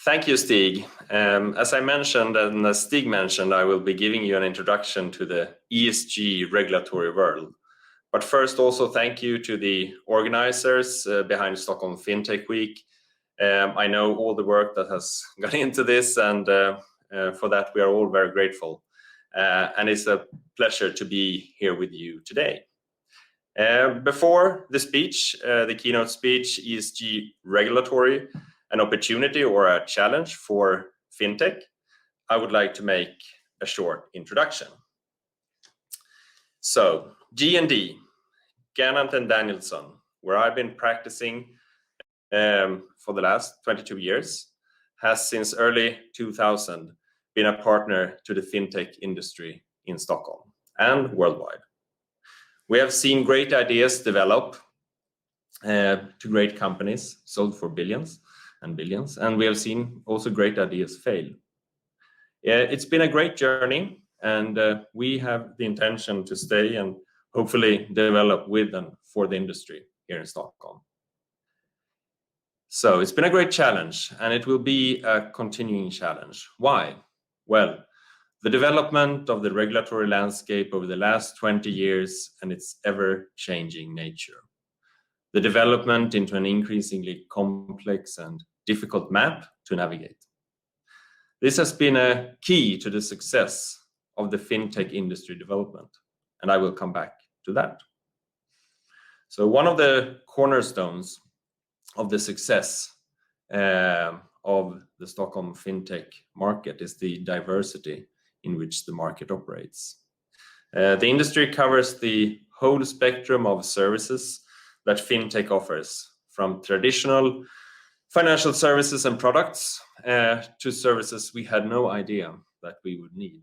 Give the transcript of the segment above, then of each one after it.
Thank you, Stig. As I mentioned, and as Stig mentioned, I will be giving you an introduction to the ESG regulatory world. But first, also thank you to the organizers behind Stockholm FinTech Week. I know all the work that has gone into this, and for that we are all very grateful. And it's a pleasure to be here with you today. Before the speech, the keynote speech, ESG regulatory, an opportunity or a challenge for FinTech, I would like to make a short introduction. So, G&D, Gannant and Danielson, where I've been practicing for the last 22 years, has since early 2000 been a partner to the FinTech industry in Stockholm and worldwide. We have seen great ideas develop to great companies, sold for billions and billions, and we have seen also great ideas fail. It's been a great journey, and we have the intention to stay and hopefully develop with and for the industry here in Stockholm. So it's been a great challenge, and it will be a continuing challenge. Why? Well, the development of the regulatory landscape over the last 20 years and its ever-changing nature. The development into an increasingly complex and difficult map to navigate. This has been a key to the success of the FinTech industry development, and I will come back to that. So one of the cornerstones of the success of the Stockholm FinTech market is the diversity in which the market operates. The industry covers the whole spectrum of services that FinTech offers, from traditional financial services and products to services we had no idea that we would need.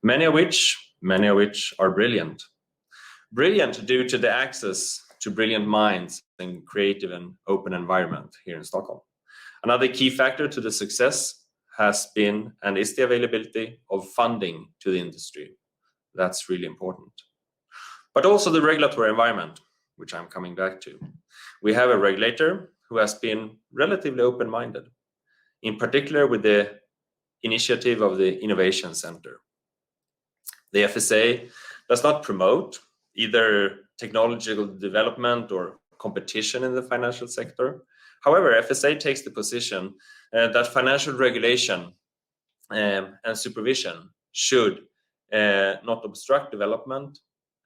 Many of which are brilliant. Brilliant due to the access to brilliant minds and creative and open environment here in Stockholm. Another key factor to the success has been and is the availability of funding to the industry. That's really important. But also the regulatory environment, which I'm coming back to. We have a regulator who has been relatively open-minded, in particular with the initiative of the Innovation Center. The FSA does not promote either technological development or competition in the financial sector. However, FSA takes the position that financial regulation and supervision should not obstruct development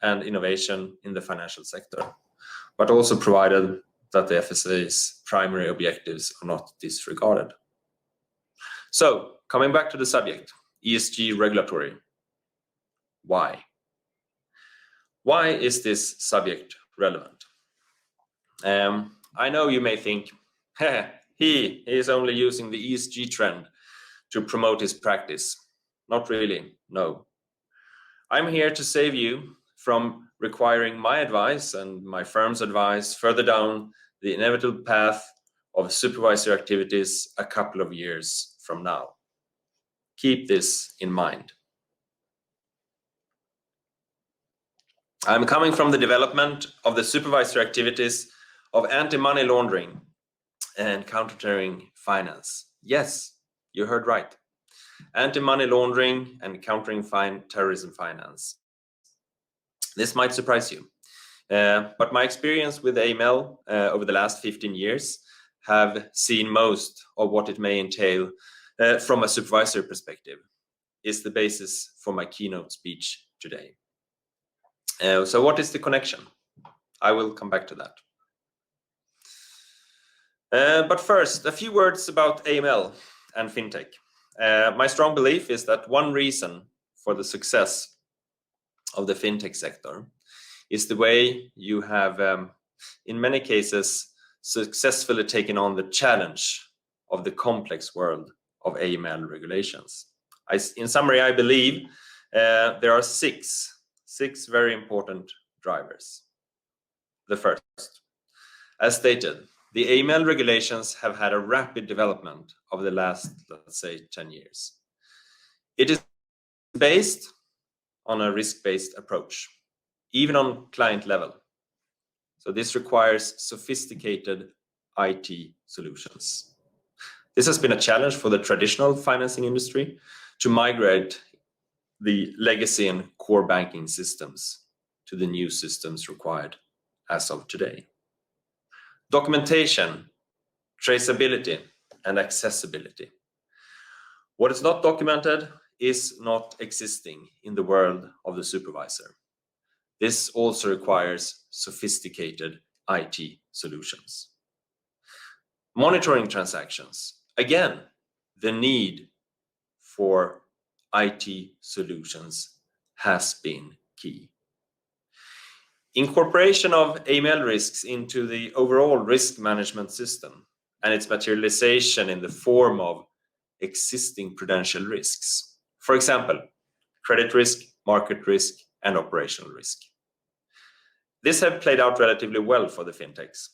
and innovation in the financial sector, but also provided that the FSA's primary objectives are not disregarded. So, coming back to the subject, ESG regulatory. Why? Why is this subject relevant? I know you may think, he is only using the ESG trend to promote his practice. Not really, no. I'm here to save you from requiring my advice and my firm's advice further down the inevitable path of supervisory activities a couple of years from now. Keep this in mind. I'm coming from the development of the supervisory activities of anti-money laundering and countering finance. Yes, you heard right. Anti-money laundering and countering terrorism finance. This might surprise you, but my experience with AML over the last 15 years have seen most of what it may entail from a supervisory perspective is the basis for my keynote speech today. So what is the connection? I will come back to that. But first, a few words about AML and FinTech. My strong belief is that one reason for the success of the FinTech sector is the way you have, in many cases, successfully taken on the challenge of the complex world of AML regulations. In summary, I believe there are six very important drivers. The first, as stated, the AML regulations have had a rapid development over the last, let's say, 10 years. It is based on a risk-based approach, even on client level. So this requires sophisticated IT solutions. This has been a challenge for the traditional financing industry to migrate the legacy and core banking systems to the new systems required as of today. Documentation, traceability, and accessibility. What is not documented is not existing in the world of the supervisor. This also requires sophisticated IT solutions. Monitoring transactions. Again, the need for IT solutions has been key. Incorporation of AML risks into the overall risk management system and its materialization in the form of existing prudential risks. For example, credit risk, market risk, and operational risk. This have played out relatively well for the fintechs,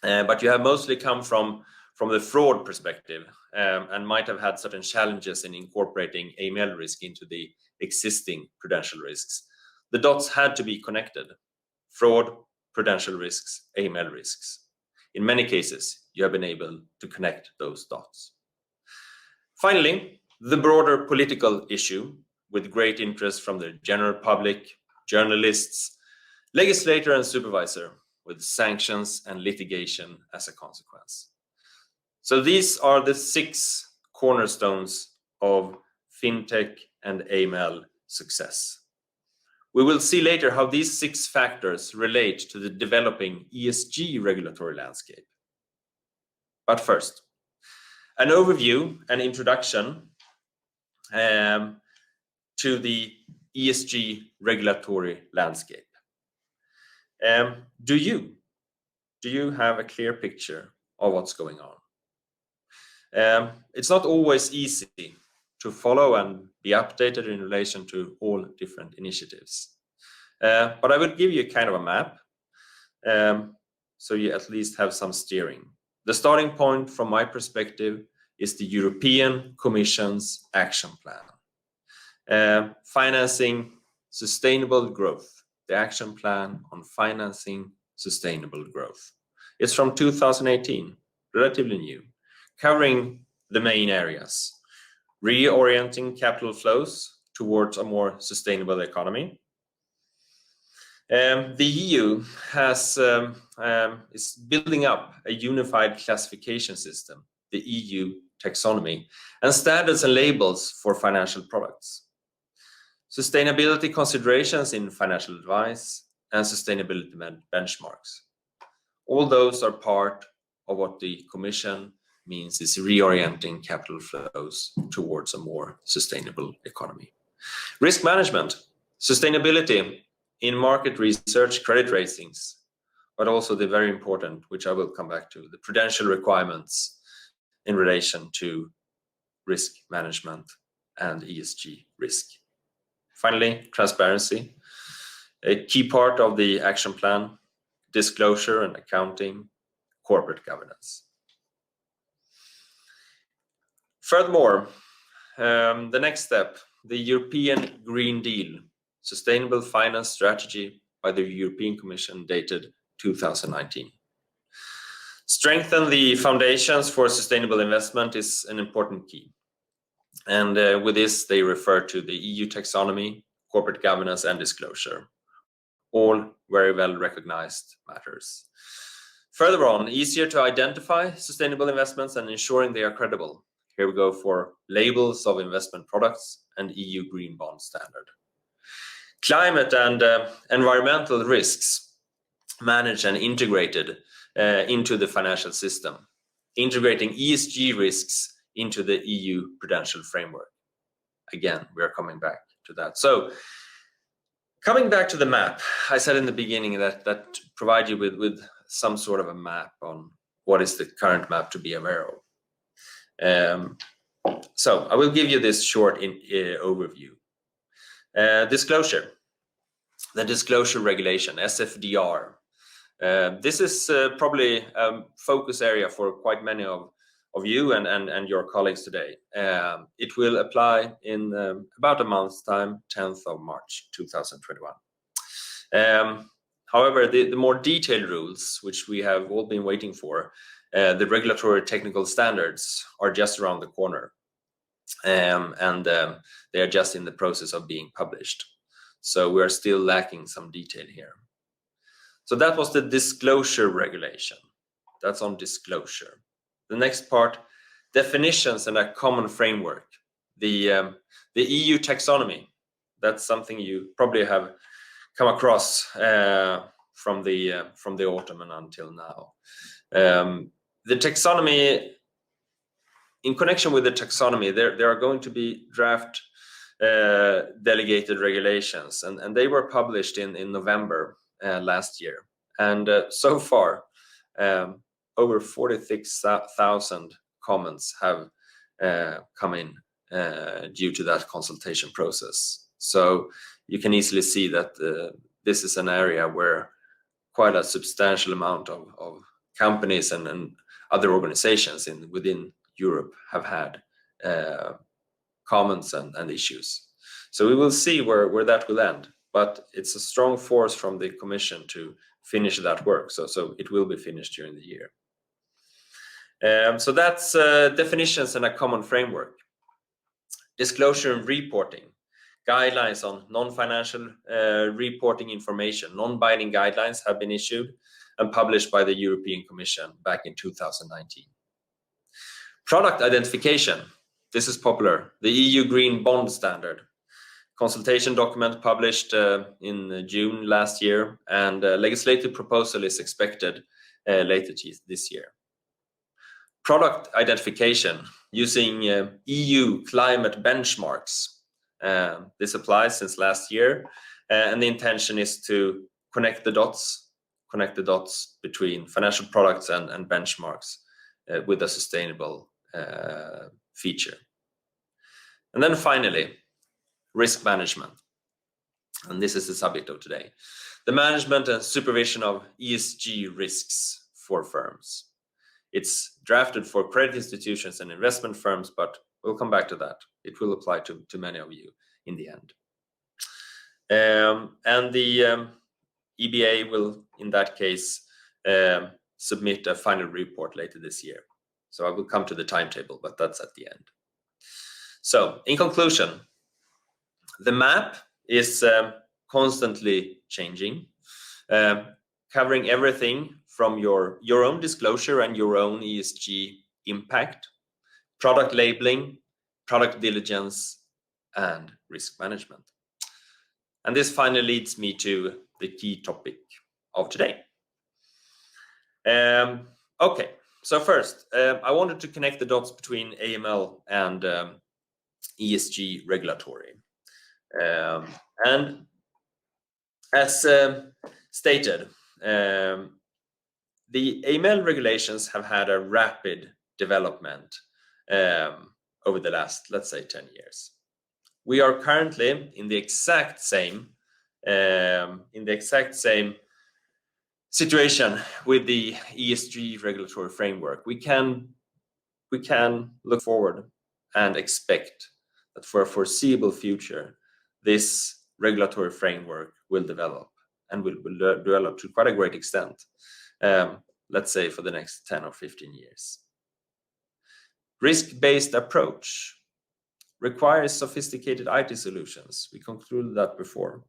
but you have mostly come from the fraud perspective and might have had certain challenges in incorporating AML risk into the existing prudential risks. The dots had to be connected. Fraud, prudential risks, AML risks. In many cases, you have been able to connect those dots. Finally, the broader political issue with great interest from the general public, journalists, legislator and supervisor, with sanctions and litigation as a consequence. So these are the 6 cornerstones of fintech and AML success. We will see later how these 6 factors relate to the developing ESG regulatory landscape. But first, an overview and introduction to the ESG regulatory landscape. Do you have a clear picture of what's going on? It's not always easy to follow and be updated in relation to all different initiatives. But I will give you kind of a map, so you at least have some steering. The starting point from my perspective is the European Commission's action plan. Financing sustainable growth, the action plan on financing sustainable growth. It's from 2018, relatively new, covering the main areas. Reorienting capital flows towards a more sustainable economy. The EU is building up a unified classification system, the EU taxonomy, and standards and labels for financial products. Sustainability considerations in financial advice and sustainability benchmarks. All those are part of what the Commission means is reorienting capital flows towards a more sustainable economy. Risk management, sustainability in market research, credit ratings, but also the very important, which I will come back to, the prudential requirements in relation to risk management and ESG risk. Finally, transparency, a key part of the action plan, disclosure and accounting, corporate governance. Furthermore, the next step, the European Green Deal, Sustainable Finance Strategy by the European Commission dated 2019. Strengthen the foundations for sustainable investment is an important key. And with this, they refer to the EU taxonomy, corporate governance, and disclosure. All very well recognized matters. Further on, easier to identify sustainable investments and ensuring they are credible. Here we go for labels of investment products and EU Green Bond Standard. Climate and environmental risks managed and integrated into the financial system, integrating ESG risks into the EU prudential framework. Again, we are coming back to that. So, coming back to the map, I said in the beginning that provide you with some sort of a map on what is the current map to be aware of. So I will give you this short overview. Disclosure, the disclosure regulation, SFDR. This is probably a focus area for quite many of you and your colleagues today. It will apply in about a month's time, 10th of March 2021. However, the more detailed rules, which we have all been waiting for, the regulatory technical standards are just around the corner, and they are just in the process of being published. So we are still lacking some detail here. So that was the disclosure regulation. That's on disclosure. The next part, definitions and a common framework. The EU taxonomy. That's something you probably have come across from the autumn and until now. The taxonomy. In connection with the taxonomy, there are going to be draft delegated regulations, and they were published in November last year. And so far, over 46,000 comments have come in due to that consultation process. So you can easily see that this is an area where quite a substantial amount of companies and other organizations within Europe have had comments and issues. So we will see where that will end, but it's a strong force from the Commission to finish that work. So it will be finished during the year. So that's definitions and a common framework. Disclosure and reporting. Guidelines on non-financial reporting information. Non-binding guidelines have been issued and published by the European Commission back in 2019. Product identification. This is popular. The EU Green Bond Standard. Consultation document published in June last year, and a legislative proposal is expected later this year. Product identification using EU climate benchmarks. This applies since last year, and the intention is to connect the dots between financial products and benchmarks with a sustainable feature. And then finally, risk management. And this is the subject of today. The management and supervision of ESG risks for firms. It's drafted for credit institutions and investment firms, but we'll come back to that. It will apply to many of you in the end. And the EBA will, in that case, submit a final report later this year. So I will come to the timetable, but that's at the end. So in conclusion, the map is constantly changing, covering everything from your own disclosure and your own ESG impact, product labeling, product diligence, and risk management. And this finally leads me to the key topic of today. Okay, so first, I wanted to connect the dots between AML and ESG regulatory. And as stated, the AML regulations have had a rapid development over the last, let's say, 10 years. We are currently in the exact same situation with the ESG regulatory framework. We can look forward and expect that for a foreseeable future, this regulatory framework will develop and will develop to quite a great extent, let's say for the next 10 or 15 years. Risk-based approach requires sophisticated IT solutions. We concluded that before.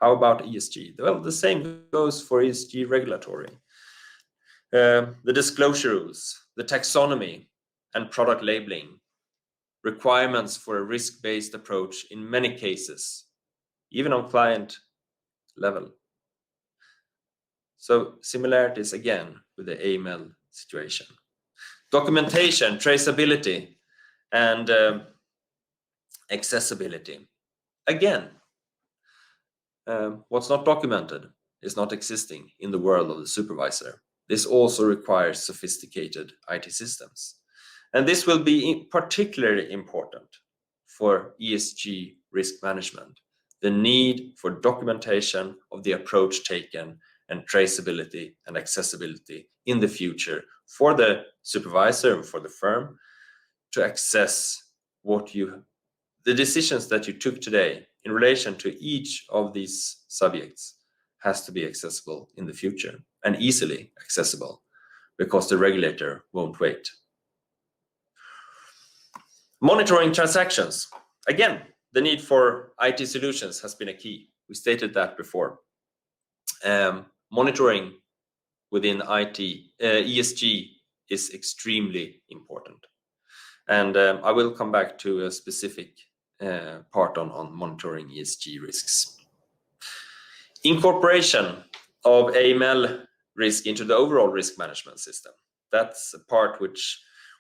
How about ESG? Well, the same goes for ESG regulatory. The disclosure rules, the taxonomy, and product labeling, requirements for a risk-based approach in many cases, even on client level. So similarities again with the AML situation. Documentation, traceability, and accessibility. Again, what's not documented is not existing in the world of the supervisor. This also requires sophisticated IT systems. And this will be particularly important for ESG risk management. The need for documentation of the approach taken and traceability and accessibility in the future for the supervisor and for the firm to access the decisions that you took today in relation to each of these subjects has to be accessible in the future and easily accessible. because the regulator won't wait. Monitoring transactions. Again, the need for IT solutions has been a key. We stated that before. Monitoring within IT, ESG is extremely important. And I will come back to a specific part on monitoring ESG risks. Incorporation of AML risk into the overall risk management system. That's a part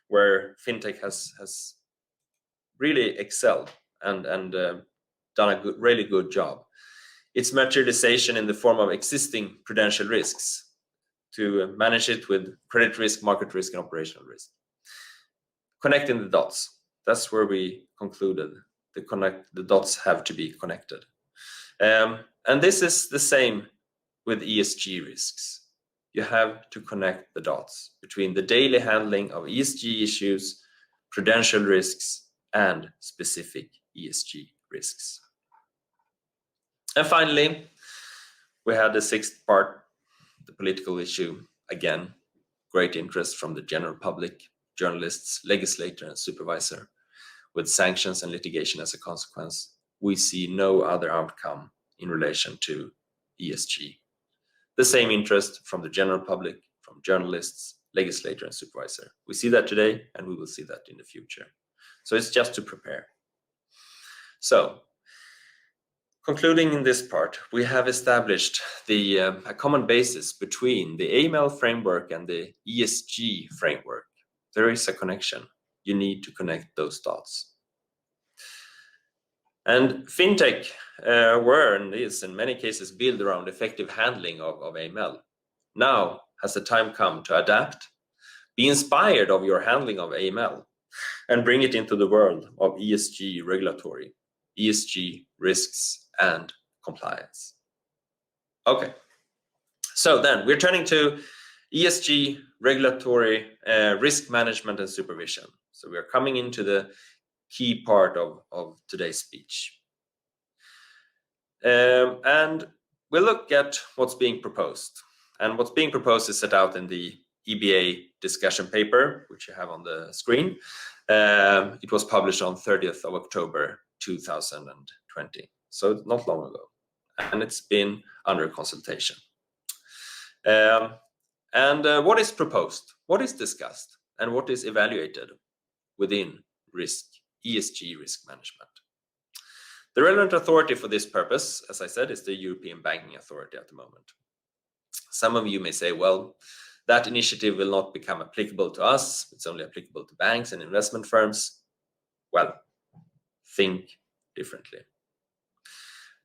where fintech has really excelled and done a really good job. Its materialization in the form of existing prudential risks to manage it with credit risk, market risk, and operational risk. Connecting the dots. That's where we concluded. The dots have to be connected. And this is the same with ESG risks. You have to connect the dots between the daily handling of ESG issues, prudential risks, and specific ESG risks. And finally, we had the sixth part, the political issue. Again, great interest from the general public, journalists, legislator, and supervisor. With sanctions and litigation as a consequence, we see no other outcome in relation to ESG. The same interest from the general public, from journalists, legislator, and supervisor. We see that today, and we will see that in the future. So it's just to prepare. So, concluding in this part, we have established a common basis between the AML framework and the ESG framework. There is a connection. You need to connect those dots. And fintech were and is in many cases built around effective handling of AML. Now has the time come to adapt, be inspired of your handling of AML, and bring it into the world of ESG regulatory, ESG risks, and compliance. Okay, so then we're turning to ESG regulatory risk management and supervision. So we are coming into the key part of today's speech. And we'll look at what's being proposed. And what's being proposed is set out in the EBA Discussion Paper, which you have on the screen. It was published on 30th of October 2020, so not long ago. And it's been under consultation. What is proposed, what is discussed, and what is evaluated within ESG risk management? The relevant authority for this purpose, as I said, is the European Banking Authority at the moment. Some of you may say, well, that initiative will not become applicable to us. It's only applicable to banks and investment firms. Well, think differently.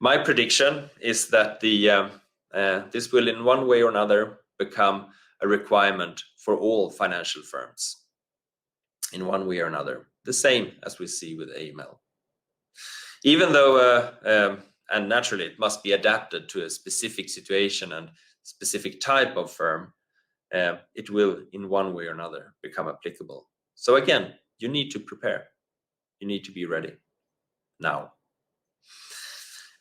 My prediction is that this will in one way or another become a requirement for all financial firms in one way or another, the same as we see with AML. Even though, and naturally it must be adapted to a specific situation and specific type of firm, it will in one way or another become applicable. So again, you need to prepare. You need to be ready now.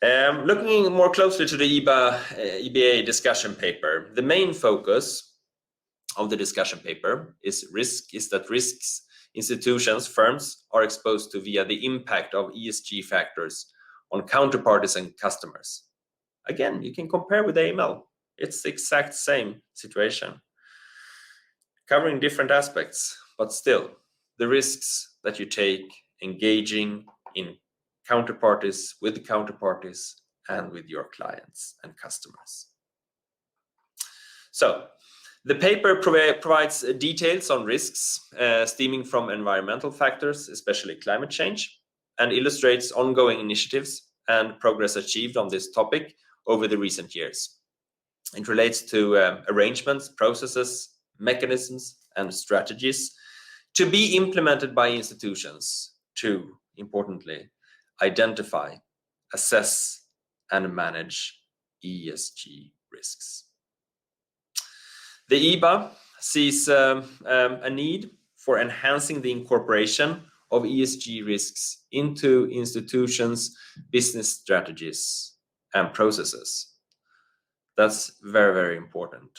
Looking more closely to the EBA discussion paper, the main focus of the discussion paper is that risks institutions, firms are exposed to via the impact of ESG factors on counterparties and customers. Again, you can compare with AML. It's the exact same situation, covering different aspects, but still the risks that you take engaging in counterparties, and with your clients and customers. So the paper provides details on risks stemming from environmental factors, especially climate change, and illustrates ongoing initiatives and progress achieved on this topic over the recent years. It relates to arrangements, processes, mechanisms, and strategies to be implemented by institutions to, importantly, identify, assess, and manage ESG risks. The EBA sees a need for enhancing the incorporation of ESG risks into institutions' business strategies and processes. That's very, very important.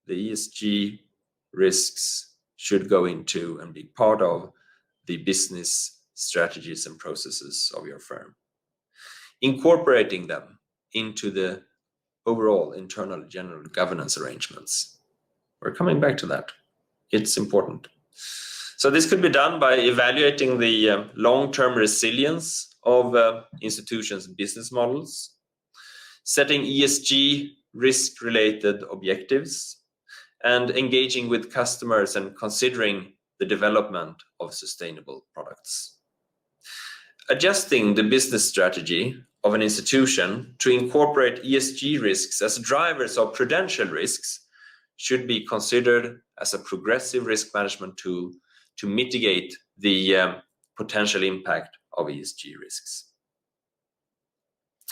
The ESG risks should go into and be part of the business strategies and processes of your firm. Incorporating them into the overall internal general governance arrangements. We're coming back to that. It's important. So this could be done by evaluating the long-term resilience of institutions' business models, setting ESG risk-related objectives, and engaging with customers and considering the development of sustainable products. Adjusting the business strategy of an institution to incorporate ESG risks as drivers of prudential risks should be considered as a progressive risk management tool to mitigate the potential impact of ESG risks.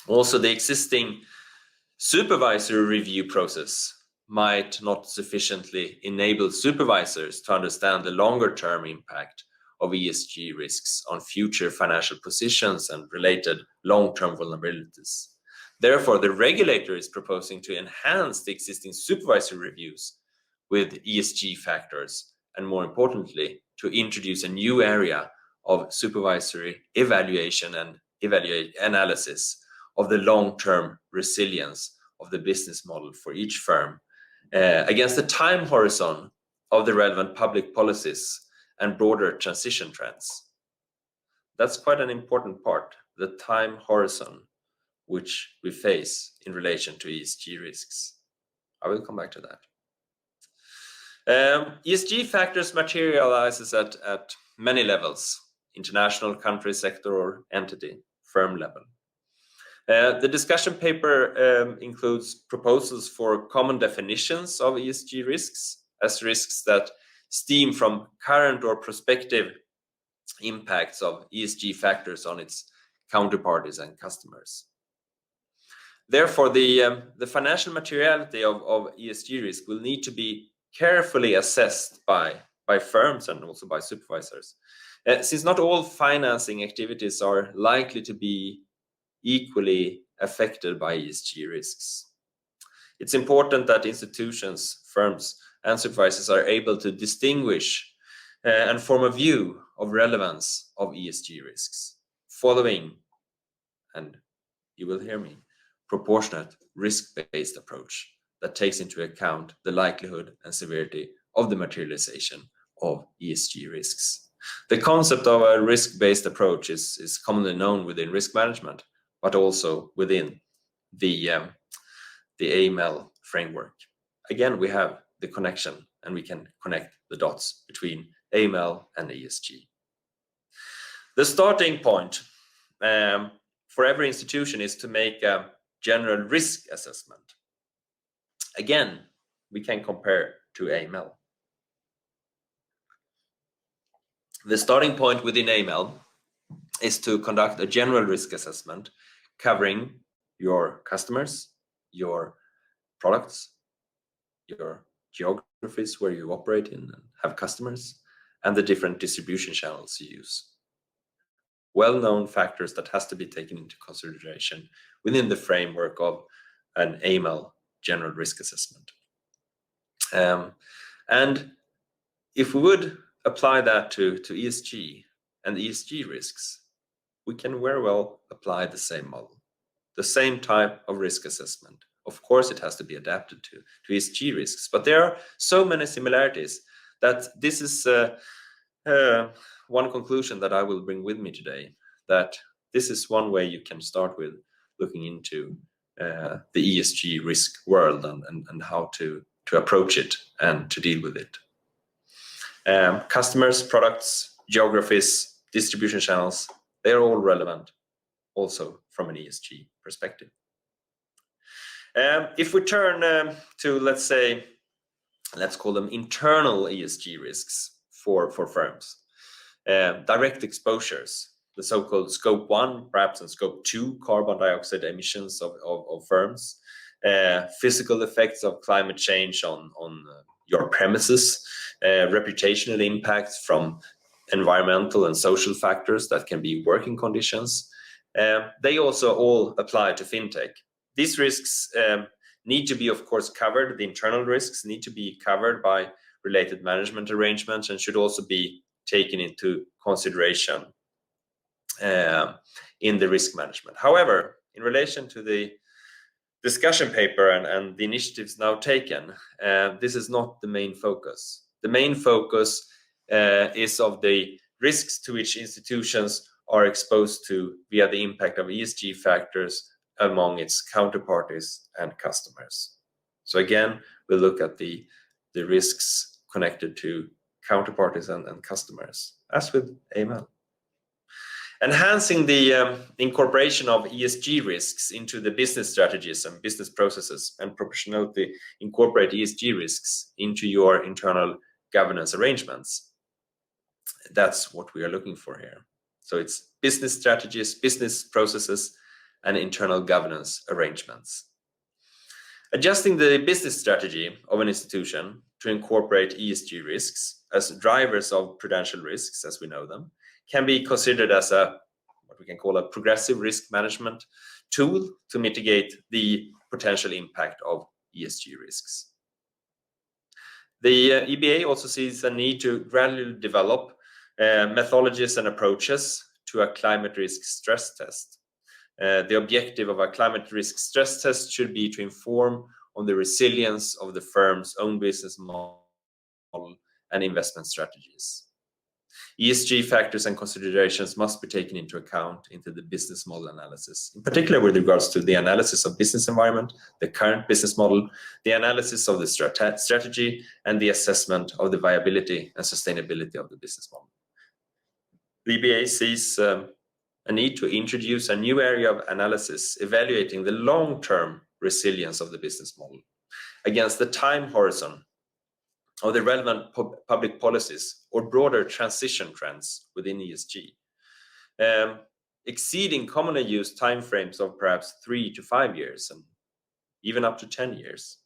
Also, the existing supervisory review process might not sufficiently enable supervisors to understand the longer-term impact of ESG risks on future financial positions and related long-term vulnerabilities. Therefore, the regulator is proposing to enhance the existing supervisory reviews with ESG factors, and more importantly, to introduce a new area of supervisory evaluation and analysis of the long-term resilience of the business model for each firm against the time horizon of the relevant public policies and broader transition trends. That's quite an important part, the time horizon which we face in relation to ESG risks. I will come back to that. ESG factors materializes at many levels: international, country, sector, or entity, firm level. The discussion paper includes proposals for common definitions of ESG risks as risks that stem from current or prospective impacts of ESG factors on its counterparties and customers. Therefore, the financial materiality of ESG risk will need to be carefully assessed by firms and also by supervisors, since not all financing activities are likely to be equally affected by ESG risks. It's important that institutions, firms, and supervisors are able to distinguish and form a view of relevance of ESG risks, following, and you will hear me, proportionate risk-based approach that takes into account the likelihood and severity of the materialization of ESG risks. The concept of a risk-based approach is commonly known within risk management, but also within the AML framework. Again, we have the connection, and we can connect the dots between AML and ESG. The starting point for every institution is to make a general risk assessment. Again, we can compare to AML. The starting point within AML is to conduct a general risk assessment covering your customers, your products, your geographies where you operate in and have customers, and the different distribution channels you use. Well-known factors that has to be taken into consideration within the framework of an AML general risk assessment. And if we would apply that to ESG and ESG risks, we can very well apply the same model, the same type of risk assessment. Of course, it has to be adapted to ESG risks, but there are so many similarities that this is one conclusion that I will bring with me today, that this is one way you can start with looking into the ESG risk world and how to approach it and to deal with it. Customers, products, geographies, distribution channels, they are all relevant also from an ESG perspective. If we turn to, let's call them internal ESG risks for firms, direct exposures, the so-called scope 1, perhaps, and scope 2 carbon dioxide emissions of firms, physical effects of climate change on your premises, reputational impacts from environmental and social factors that can be working conditions. They also all apply to fintech. These risks need to be, of course, covered. The internal risks need to be covered by related management arrangements and should also be taken into consideration in the risk management. However, in relation to the discussion paper and the initiatives now taken, this is not the main focus. The main focus is of the risks to which institutions are exposed to via the impact of ESG factors among its counterparties and customers. So again, we'll look at the risks connected to counterparties and customers, as with AML. Enhancing the incorporation of ESG risks into the business strategies and business processes, and proportionality incorporate ESG risks into your internal governance arrangements. That's what we are looking for here. So it's business strategies, business processes, and internal governance arrangements. Adjusting the business strategy of an institution to incorporate ESG risks as drivers of prudential risks, as we know them, can be considered as what we can call a progressive risk management tool to mitigate the potential impact of ESG risks. The EBA also sees a need to gradually develop methodologies and approaches to a climate risk stress test. The objective of a climate risk stress test should be to inform on the resilience of the firm's own business model and investment strategies. ESG factors and considerations must be taken into account into the business model analysis, in particular with regards to the analysis of business environment, the current business model, the analysis of the strategy, and the assessment of the viability and sustainability of the business model. The EBA sees a need to introduce a new area of analysis evaluating the long-term resilience of the business model against the time horizon of the relevant public policies or broader transition trends within ESG, exceeding commonly used timeframes of perhaps 3 to 5 years and even up to 10 years.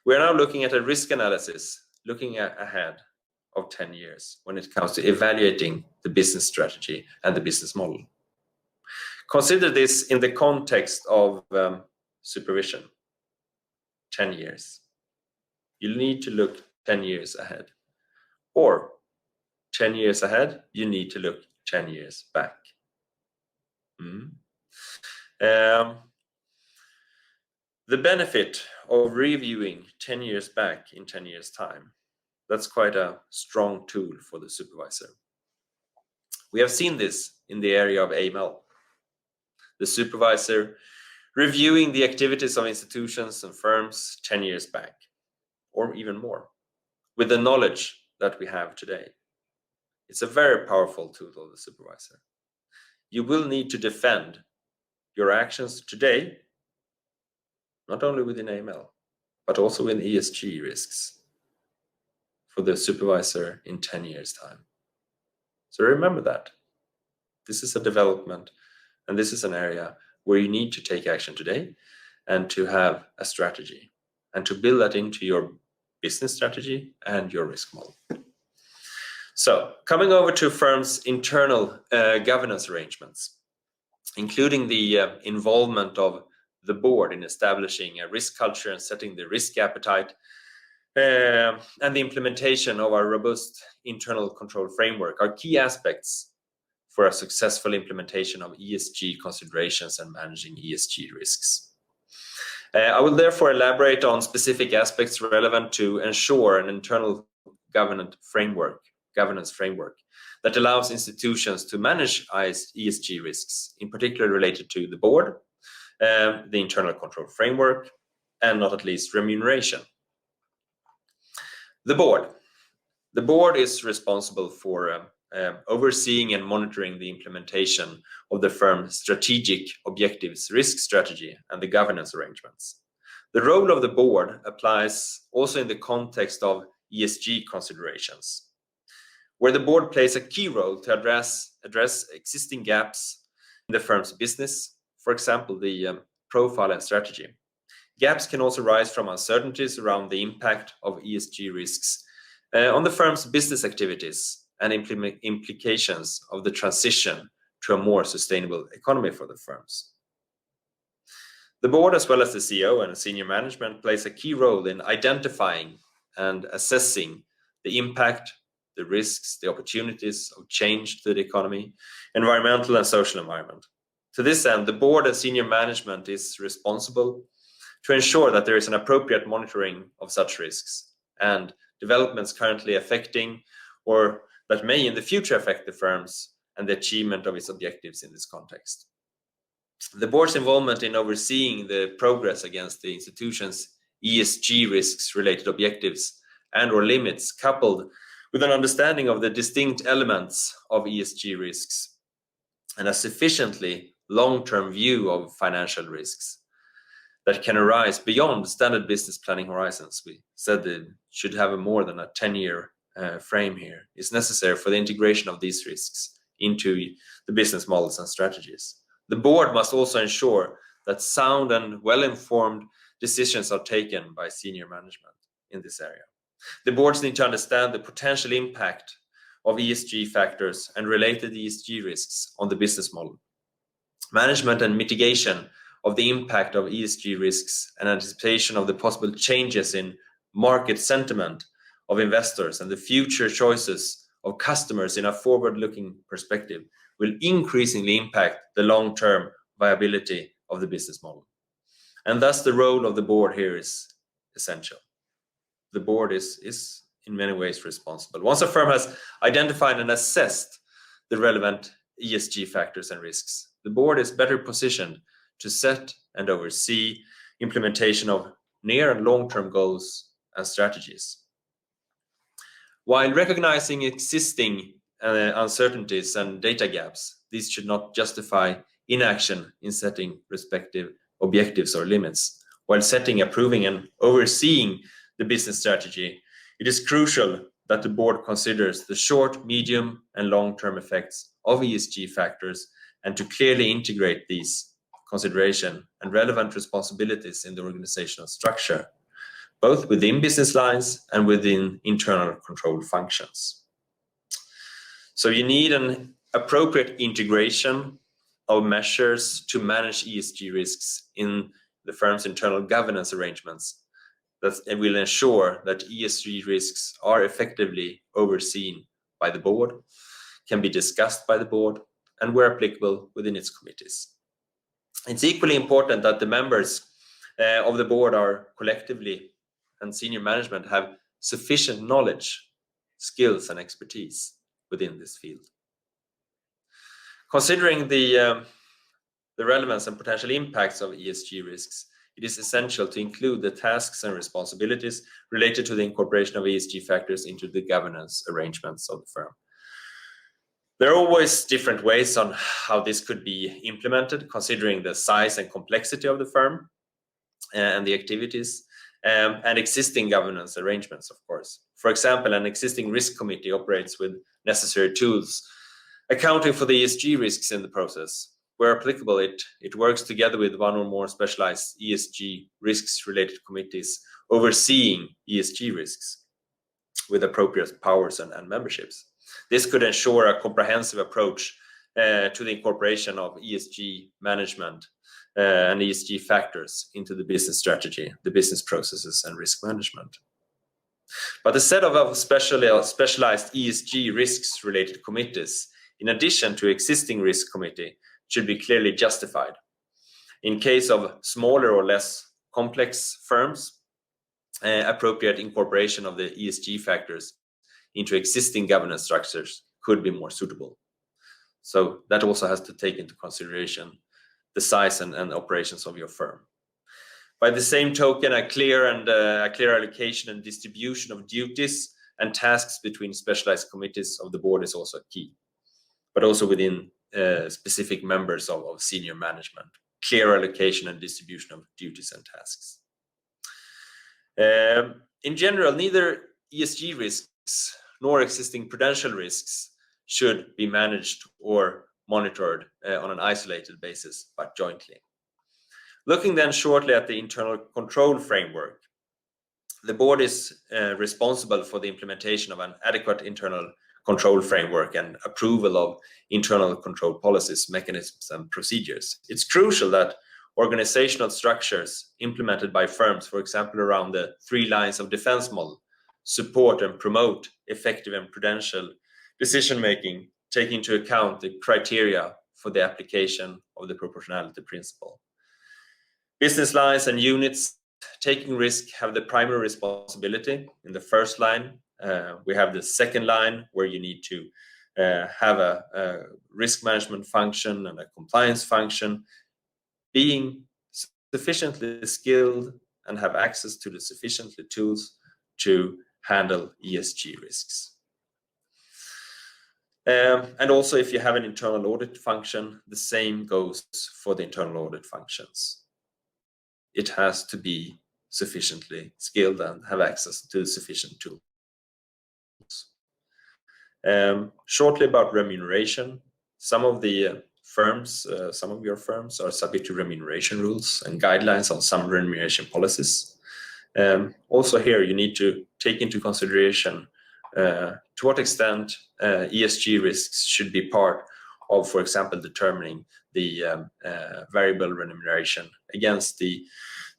We are now looking at a risk analysis, looking ahead of 10 years when it comes to evaluating the business strategy and the business model. Consider this in the context of supervision, 10 years. You need to look 10 years ahead. Or 10 years ahead, you need to look 10 years back. The benefit of reviewing 10 years back in 10 years' time, that's quite a strong tool for the supervisor. We have seen this in the area of AML. The supervisor reviewing the activities of institutions and firms 10 years back, or even more, with the knowledge that we have today. It's a very powerful tool of the supervisor. You will need to defend your actions today, not only within AML, but also in ESG risks for the supervisor in 10 years' time. So remember that. This is a development, and this is an area where you need to take action today and to have a strategy and to build that into your business strategy and your risk model. So coming over to firms' internal governance arrangements, including the involvement of the board in establishing a risk culture and setting the risk appetite, and the implementation of our robust internal control framework are key aspects for a successful implementation of ESG considerations and managing ESG risks. I will therefore elaborate on specific aspects relevant to ensure an internal governance framework that allows institutions to manage ESG risks, in particular related to the board, the internal control framework, and not at least remuneration. The board is responsible for overseeing and monitoring the implementation of the firm's strategic objectives, risk strategy, and the governance arrangements. The role of the board applies also in the context of ESG considerations, where the board plays a key role to address existing gaps in the firm's business, for example, the profile and strategy. Gaps can also rise from uncertainties around the impact of ESG risks on the firm's business activities and implications of the transition to a more sustainable economy for the firms. The board, as well as the CEO and senior management, plays a key role in identifying and assessing the impact, the risks, the opportunities of change to the economy, environmental and social environment. To this end, the board and senior management is responsible to ensure that there is an appropriate monitoring of such risks and developments currently affecting or that may in the future affect the firms and the achievement of its objectives in this context. The board's involvement in overseeing the progress against the institution's ESG risks related objectives and or limits, coupled with an understanding of the distinct elements of ESG risks and a sufficiently long-term view of financial risks that can arise beyond standard business planning horizons. We said that should have a more than a 10-year frame here, is necessary for the integration of these risks into the business models and strategies. The board must also ensure that sound and well-informed decisions are taken by senior management in this area. The boards need to understand the potential impact of ESG factors and related ESG risks on the business model. Management and mitigation of the impact of ESG risks and anticipation of the possible changes in market sentiment of investors and the future choices of customers in a forward-looking perspective will increasingly impact the long-term viability of the business model. And thus the role of the board here is essential. The board is in many ways responsible. Once a firm has identified and assessed the relevant ESG factors and risks, the board is better positioned to set and oversee implementation of near and long-term goals and strategies. While recognizing existing uncertainties and data gaps, these should not justify inaction in setting respective objectives or limits. While setting, approving, and overseeing the business strategy, it is crucial that the board considers the short, medium, and long-term effects of ESG factors and to clearly integrate these consideration and relevant responsibilities in the organizational structure, both within business lines and within internal control functions. So you need an appropriate integration of measures to manage ESG risks in the firm's internal governance arrangements that will ensure that ESG risks are effectively overseen by the board, can be discussed by the board, and where applicable within its committees. It's equally important that the members of the board are collectively and senior management have sufficient knowledge, skills, and expertise within this field. Considering the relevance and potential impacts of ESG risks, it is essential to include the tasks and responsibilities related to the incorporation of ESG factors into the governance arrangements of the firm. There are always different ways on how this could be implemented, considering the size and complexity of the firm and the activities and existing governance arrangements, of course. For example, an existing risk committee operates with necessary tools, accounting for the ESG risks in the process. Where applicable, it works together with one or more specialized ESG risks related committees overseeing ESG risks with appropriate powers and memberships. This could ensure a comprehensive approach to the incorporation of ESG management and ESG factors into the business strategy, the business processes, and risk management. But the set of specialized ESG risks related committees, in addition to existing risk committee, should be clearly justified. In case of smaller or less complex firms, appropriate incorporation of the ESG factors into existing governance structures could be more suitable. So that also has to take into consideration the size and operations of your firm. By the same token, a clear allocation and distribution of duties and tasks between specialized committees of the board is also key, but also within specific members of senior management. Clear allocation and distribution of duties and tasks. In general, neither ESG risks nor existing prudential risks should be managed or monitored on an isolated basis, but jointly. Looking then shortly at the internal control framework, the board is responsible for the implementation of an adequate internal control framework and approval of internal control policies, mechanisms, and procedures. It's crucial that organizational structures implemented by firms, for example, around the 3 lines of defense model, support and promote effective and prudential decision-making, taking into account the criteria for the application of the proportionality principle. Business lines and units taking risk have the primary responsibility. In the first line, we have the second line where you need to have a risk management function and a compliance function, being sufficiently skilled and have access to the sufficiently tools to handle ESG risks. And also, if you have an internal audit function, the same goes for the internal audit functions. It has to be sufficiently skilled and have access to sufficient tools. Shortly about remuneration. Some of your firms are subject to remuneration rules and guidelines on some remuneration policies. Also here, you need to take into consideration to what extent ESG risks should be part of, for example, determining the variable remuneration against the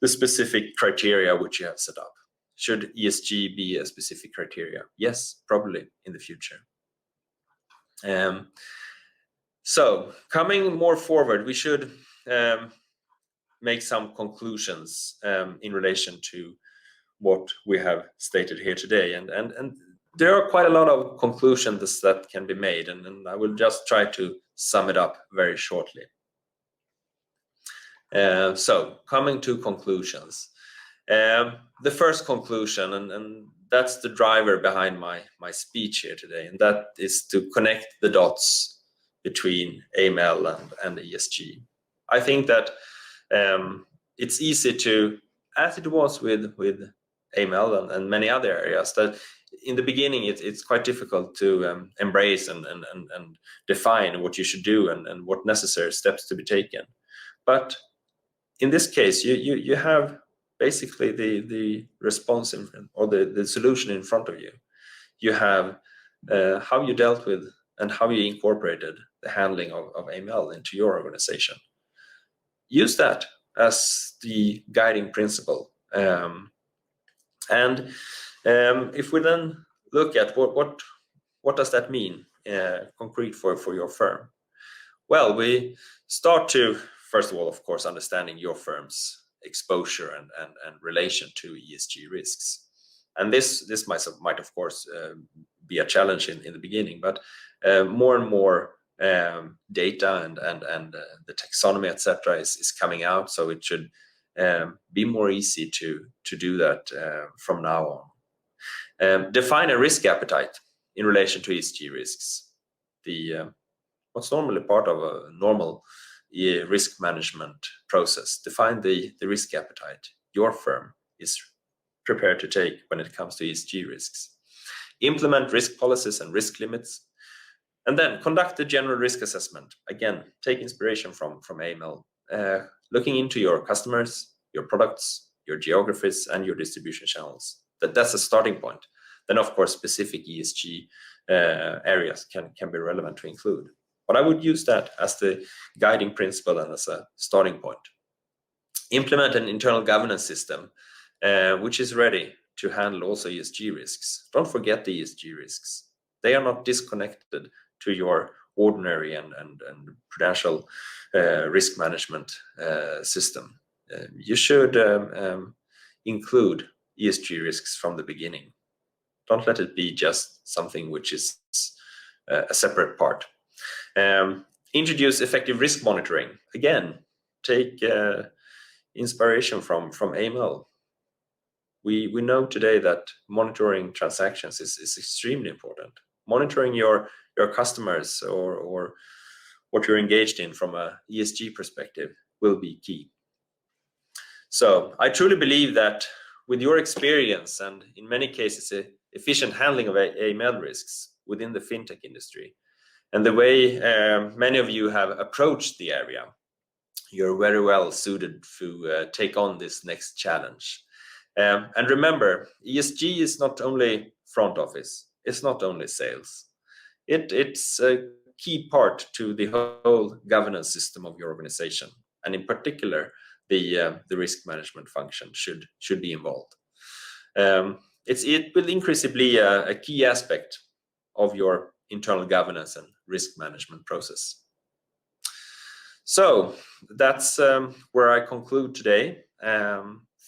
specific criteria which you have set up. Should ESG be a specific criteria? Yes, probably in the future. So coming more forward, we should make some conclusions in relation to what we have stated here today. And there are quite a lot of conclusions that can be made, and I will just try to sum it up very shortly. So coming to conclusions. The first conclusion, and that's the driver behind my speech here today, and that is to connect the dots between AML and ESG. I think that it's easy to, as it was with AML and many other areas, that in the beginning it's quite difficult to embrace and define what you should do and what necessary steps to be taken. But in this case, you have basically the response or the solution in front of you. You have how you dealt with and how you incorporated the handling of AML into your organization. Use that as the guiding principle. And if we then look at what does that mean concrete for your firm? Well, we start to, first of all, of course, understanding your firm's exposure and relation to ESG risks. And this might of course be a challenge in the beginning, but more and more data and the taxonomy, etc., is coming out, so it should be more easy to do that from now on. Define a risk appetite in relation to ESG risks. What's normally part of a normal risk management process. Define the risk appetite your firm is prepared to take when it comes to ESG risks. Implement risk policies and risk limits. And then conduct a general risk assessment. Again, take inspiration from AML. Looking into your customers, your products, your geographies, and your distribution channels. That's a starting point. Then, of course, specific ESG areas can be relevant to include. But I would use that as the guiding principle and as a starting point. Implement an internal governance system which is ready to handle also ESG risks. Don't forget the ESG risks. They are not disconnected to your ordinary and prudential risk management system. You should include ESG risks from the beginning. Don't let it be just something which is a separate part. Introduce effective risk monitoring. Again, take inspiration from AML. We know today that monitoring transactions is extremely important. Monitoring your customers or what you're engaged in from a ESG perspective will be key. So I truly believe that with your experience and in many cases efficient handling of AML risks within the fintech industry, and the way many of you have approached the area, you're very well suited to take on this next challenge. And remember, ESG is not only front office, it's not only sales. It's a key part to the whole governance system of your organization. And in particular, the risk management function should be involved. it will increasingly be a key aspect of your internal governance and risk management process. So that's where I conclude today.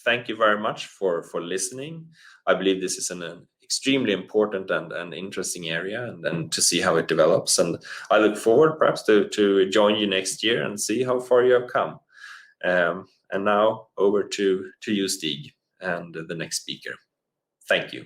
Thank you very much for listening. I believe this is an extremely important and interesting area, and to see how it develops. And I look forward perhaps to join you next year and see how far you have come. And now over to you, Stig, and the next speaker. Thank you.